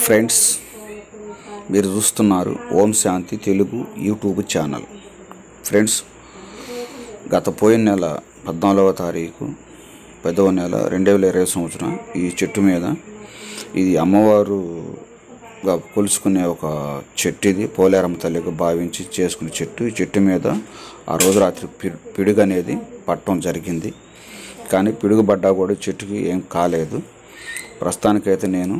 Friends, మీరు చూస్తున్నారు ఓం శాంతి Telugu YouTube channel. Friends, గత పోయిన నెల 14వ తారీఖు 10వ నెల 2020 సంవత్సరం ఈ చెట్టు మీద, ఇది అమ్మవారుగా కొలుసుకునే ఒక చెట్టు, ఇది పోలేరమ్మ తల్లిగా భావించి చేసుకునే చెట్టు. ఈ చెట్టు మీద ఆ రోజు రాత్రి పిడుగు అనేది పట్టడం జరిగింది. కానీ పిడుగు పడ్డా కూడా చెట్టుకి ఏం కాలేదు. ప్రస్తుతానికైతే నేను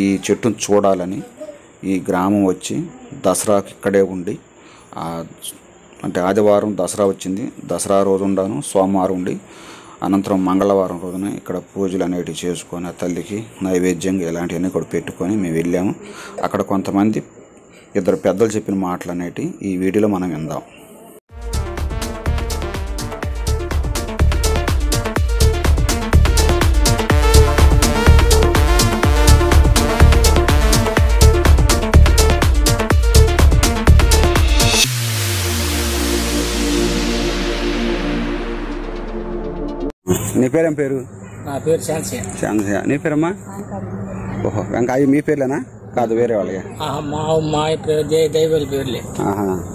ఈ చెట్టును చూడాలని ఈ గ్రామం వచ్చి దసరాకి ఇక్కడే ఉండి, అంటే ఆదివారం దసరా వచ్చింది, దసరా రోజు ఉండాను, సోమవారం ఉండి అనంతరం మంగళవారం రోజున ఇక్కడ పూజలు అనేటివి చేసుకొని ఆ తల్లికి నైవేద్యంగా ఇలాంటివన్నీ కూడా పెట్టుకొని మేము వెళ్ళాము. అక్కడ కొంతమంది ఇద్దరు పెద్దలు చెప్పిన మాటలు అనేటివి ఈ వీడియోలో మనం విందాం. నీ పేరేం పేరు? నా పేరు శాంతియ. నీ పేరమ్మా? ఓహో, వెంకాయ. మీ పేర్లేనా? కాదు, వేరే వాళ్ళే. మా పేరు దైవాల పేర్లే.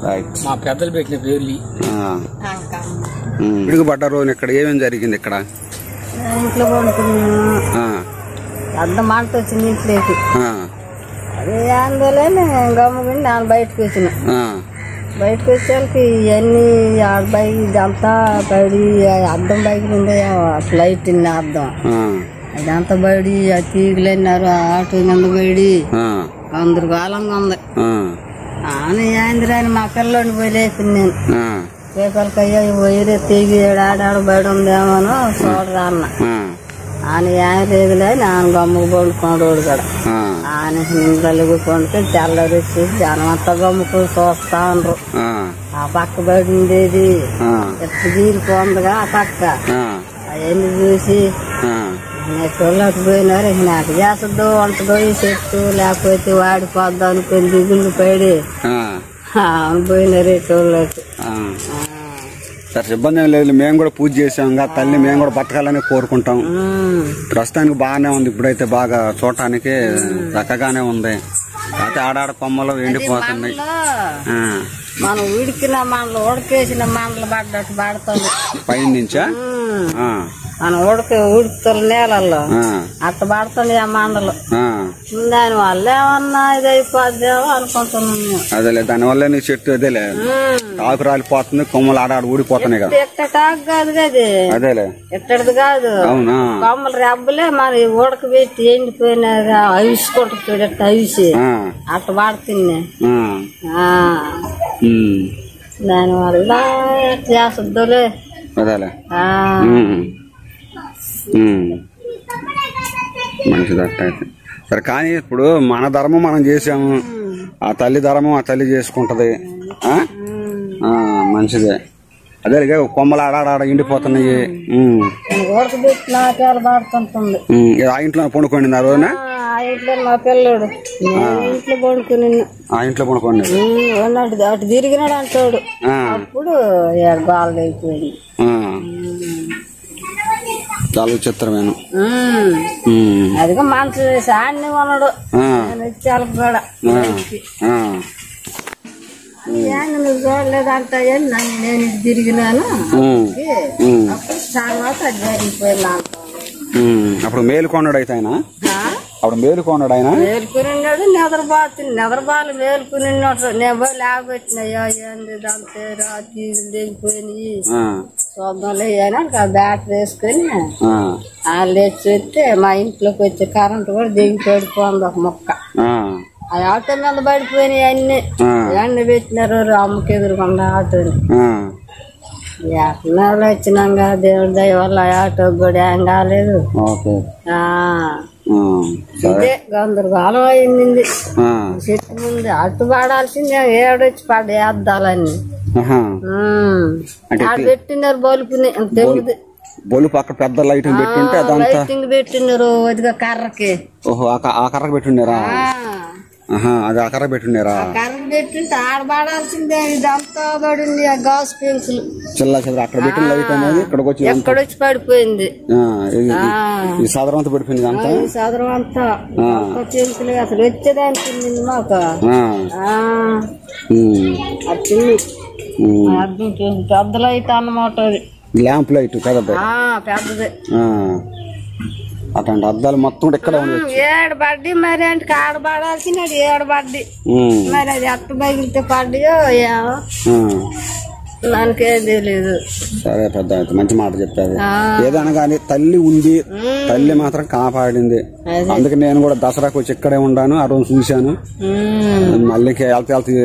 రైట్. మా పెద్దలు పెట్టిన పేర్లు. పిడుగు పడ్డ రోజు ఇక్కడ ఏమేమి జరిగింది? ఇక్కడ ఇంట్లో అర్థం మాట వచ్చింది ఇంట్లోకి. అదే ఆందోళన గమ్ముకుని నేను బయటకు వచ్చిన. బయటకు వచ్చేసరికి ఇవన్నీ బైక్ ఇదంతా బయడి అద్దం బైక్ ఉండే ఫ్లైట్ అద్దం అదంతా బయడి ఆ తీగలన్నారు, ఆటో కింద బయడి అందరు కాలంగా ఉంది. ఆంధ్రాని మా పిల్లోని పోయి లేపింది నేను. రేపలకి అయ్యా పోయి తీగి ఆడాడ బయట ఉందేమోనో చూడరా అన్న. ఆయన ఏం లేదులే, నాన్న గమ్ముకు పండుకోడు కూడా. ఆయన నిందలుగు పండుకొని తెల్లరి వచ్చి జనం అంతా గమ్ముకు చూస్తా ఉండరు. ఆ పక్క బయట ఉండేది ఎప్పుడు తీరిపోందిగా ఆ పక్క అవన్నీ చూసి పిల్లలకు పోయినారు. నాకు చేస్తుందో వంటదో ఈ చెట్టు, లేకపోతే వాడిపోద్దాం అనుకుని దిగులు పడి పోయినారు టోళ్ళకి. సరే, ఇబ్బంది ఏం లేదు. మేము కూడా పూజ చేసాం కదా తల్లి, మేము కూడా బతకాలని కోరుకుంటాం. ప్రస్తుతానికి బాగానే ఉంది. ఇప్పుడైతే బాగా చూడటానికి చక్కగానే ఉంది. అయితే ఆడాడ కొమ్మలు ఎండిపోతున్నాయి. మనం ఉడికిన మండలు ఉడకేసిన మండలు పడ్డట్టు పడుతుంది పైన నుంచా. మనం ఉడుకుతారు నేలల్లో అట్ట పడుతుంది ఆ మండలు. దాని వల్ల ఏమన్నా ఇది అయిపోద్దేమో అనుకుంటున్నాను. అదేలే, దాని వల్ల నీ చెట్టు అదేలే ఆకు రాలిపోతుంది, కొమ్మలు ఆడాడు ఊడిపోతున్నాయి కదా. ఎట్టటాకు కాదు కది, అదేలే ఎట్టది కాదు. కొమ్మలు రెబ్బలే మరి ఉడకబెట్టి ఎండిపోయినాగా అవిసుకుంటుంది. ఎట్ట అవిసి అట్ట పడుతుంది. దాని వల్ల చేస్తుందోలే. అదేలే, మంచిది అట్టయితే. సరే, కానీ ఇప్పుడు మన ధర్మం మనం చేసాము, ఆ తల్లి ధర్మం ఆ తల్లి చేసుకుంటది. మంచిదే. అదే కొమ్మలు ఆడాడ ఎండిపోతున్నాయి. ఆ ఇంట్లో పండుకోండి ఆ రోజున. మా పిల్లడు ఇంట్లో పండుకుని ఆ ఇంట్లో పండుకోండి అటు తిరిగినాడు అంటాడు. అప్పుడు గాలి అయిపోయింది. చాలా విచిత్రమేను. అదిగా మంచి సాన్ని కొనడు చాలా కూడా. నువ్వు చూడలేదంట నేను ఇటు తిరిగినాను. అప్పుడు తర్వాత అది జరిగిపోయింది. అప్పుడు మేలుకొన్నాడు అయితే ఆయన. అప్పుడు మేలుకొన్నాడు ఆయన. మేలుకున్నాడు. నిద్రబాలు మేలుకున్నాడు. నేను పోయి లేకపోతున్నాయో ఏంది దాంతో తీగులు దిగిపోయినాయి చూద్దాంలే అని బ్యాటరీ వేసుకొని వాళ్ళు లేచి చూస్తే మా ఇంట్లోకి వచ్చే కరెంట్ కూడా దిగి పడిపోయింది ఒక మొక్క. ఆ ఆటో మీద పడిపోయినాయి అన్ని. అన్ని పెట్టినారు అమ్మకి ఎదురుకుండా ఆటోని. ఎక్కడో వచ్చినాక దేవుడి దయ వల్ల ఆటో కూడా ఏం కాలేదు. ఇదే గందరగోళం అయింది. చెట్టు ముందు అటు పడాల్సిందే, ఏడొచ్చి పడేద్దాలన్నీ పెట్టినారు. బలుపుని తెలుగుది బలుపు అక్కడ పెద్ద లైటింగ్ పెట్టింటే లైటింగ్ పెట్టినారు. అదిగా కర్రకి. ఓహో, ఆ కర్రకి పెట్టినారా? అది ఆ కర్ర పెట్టినారా? కర్ర పెట్టింటే ఆడ పడాల్సిందే. ఇదంతా అంతా పడింది ఆ గాజు పెంకులు చిల్ల చిల్లర అక్కడ పెట్టిన లైట్ అనేది ఇక్కడికి వచ్చి ఎక్కడొచ్చి పడిపోయింది. ఈ సాధారణ అంతా పడిపోయింది అంతా. ఈ సాదరం అంతా పెంకులు అసలు వచ్చేదానికి మాకు పెద్ద లైట్ అన్నమాట. ల్యాంప్ లైట్ పెద్దది పెద్దది. అట్లాంటి అద్దాలు మొత్తం ఇక్కడ ఏడు పడ్డి మరి అంటే కాడ పడాల్సినది ఏడు పడ్డి మరి అది అట్ట పగిలితే పడ్డాయో మనకేం తెలీదు. సరే పెద్ద మంచి మాట చెప్పారు. ఏదైనా కానీ తల్లి ఉంది, తల్లి మాత్రం కాపాడింది. అందుకే నేను కూడా దసరాకు వచ్చి ఇక్కడే ఉన్నాను. ఆ రోజు చూశాను. మళ్ళీ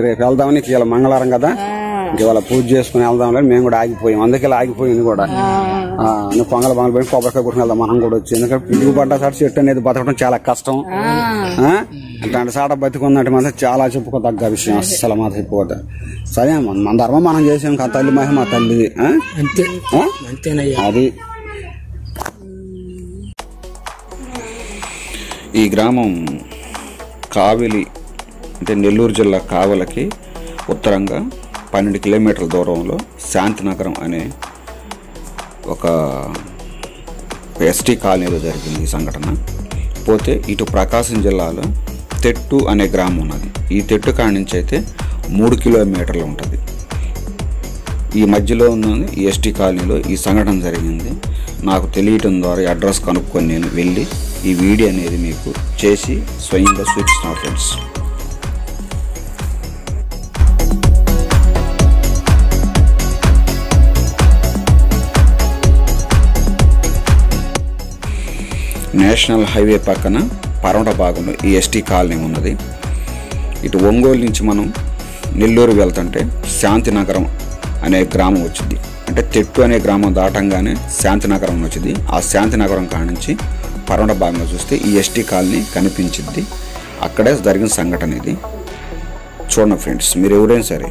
రేపు వెళ్దామని ఇవాళ మంగళవారం కదా, ఇవాళ పూజ చేసుకుని వెళ్దాం లేదు మేము కూడా ఆగిపోయాం. అందుకే ఇలా ఆగిపోయింది కూడా. పొంగల్ బంగలు పెట్టి కొబ్బరికాయ కొట్టుకుని వెళ్దాం మనం కూడా వచ్చి. ఎందుకంటే పిడుగు పడ్డ సాటి చెట్టు అనేది బతకడం చాలా కష్టం. అట్లాంటి సాట బతికున్నట్టు మాత్రం చాలా చెప్పుకోదగ్గ విషయం. అస్సలు మాత్రం చెప్పుకోవద్దు. సరే మన ధర్మం మనం చేసాం కదా, తల్లి మహిమ తల్లిది. అది ఈ గ్రామం కావిలి అంటే నెల్లూరు జిల్లా కావలికి ఉత్తరంగా 12 కిలోమీటర్ల దూరంలో శాంతినగరం అనే ఒక ఎస్టీ కాలనీలో జరిగింది ఈ సంఘటన. పోతే ఇటు ప్రకాశం జిల్లాలో తెట్టు అనే గ్రామం ఉన్నది. ఈ తెట్టు కాడి నుంచి అయితే 3 కిలోమీటర్లు ఉంటుంది. ఈ మధ్యలో ఉన్నది ఈ ఎస్టీ కాలనీలో ఈ సంఘటన జరిగింది. నాకు తెలియటం ద్వారా ఈ అడ్రస్ కనుక్కొని నేను వెళ్ళి ఈ వీడియో అనేది మీకు చేసి స్వయంగా చూపిస్తున్నాను ఫ్రెండ్స్. నేషనల్ హైవే పక్కన పరమట భాగంలో ఈ ఎస్టీ కాలనీ ఉన్నది. ఇటు ఒంగోలు నుంచి మనం నెల్లూరు వెళ్తుంటే శాంతినగరం అనే గ్రామం వచ్చింది. అంటే తెట్టు అనే గ్రామం దాటంగానే శాంతినగరం వచ్చింది. ఆ శాంతినగరం కాడ నుంచి పరమట భాగంలో చూస్తే ఈ ఎస్టీ కాలనీ కనిపించింది. అక్కడే జరిగిన సంఘటన ఇది. చూడండి ఫ్రెండ్స్, మీరు ఎవరైనా సరే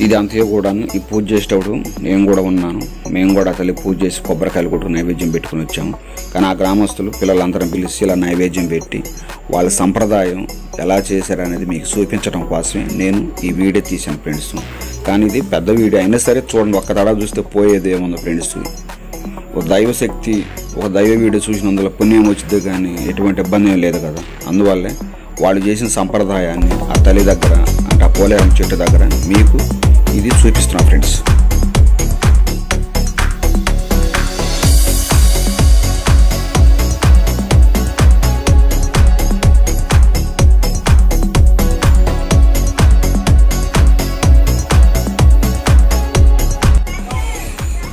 ఇది అంతయో కూడాను ఈ పూజ చేసేటప్పుడు నేను కూడా ఉన్నాను. మేము కూడా తల్లి పూజ చేసి కొబ్బరికాయలు కొట్టుకు నైవేద్యం పెట్టుకుని వచ్చాము. కానీ ఆ గ్రామస్తులు పిల్లలందరం పిలిచి ఇలా నైవేద్యం పెట్టి వాళ్ళ సంప్రదాయం ఎలా చేశారనేది మీకు చూపించడం కోసమే నేను ఈ వీడియో తీశాను ఫ్రెండ్స్. కానీ ఇది పెద్ద వీడియో అయినా సరే చూడండి, ఒక్క తడా చూస్తే పోయేది ఏముందో ఫ్రెండ్స్. ఒక దైవశక్తి, ఒక దైవ వీడియో చూసినందులో పుణ్యం వచ్చింది కానీ ఎటువంటి ఇబ్బంది ఏం లేదు కదా. అందువల్లే వాళ్ళు చేసిన సంప్రదాయాన్ని ఆ తల్లి దగ్గర అంటే ఆ పోలేరం చెట్టు దగ్గర మీకు ఇది చూపిస్తున్నాం ఫ్రెండ్స్.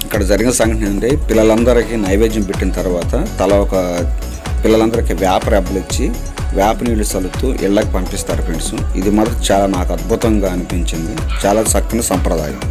ఇక్కడ జరిగిన సంఘటన ఏంటంటే పిల్లలందరికీ నైవేద్యం పెట్టిన తర్వాత పిల్లలందరికీ వేప రెబ్బలు ఇచ్చి వేప నీళ్లు చల్లుతూ ఇళ్ళకి పంపిస్తారు ఫ్రెండ్స్. ఇది మాత్రం చాలా నాకు అద్భుతంగా అనిపించింది. చాలా చక్కని సంప్రదాయం.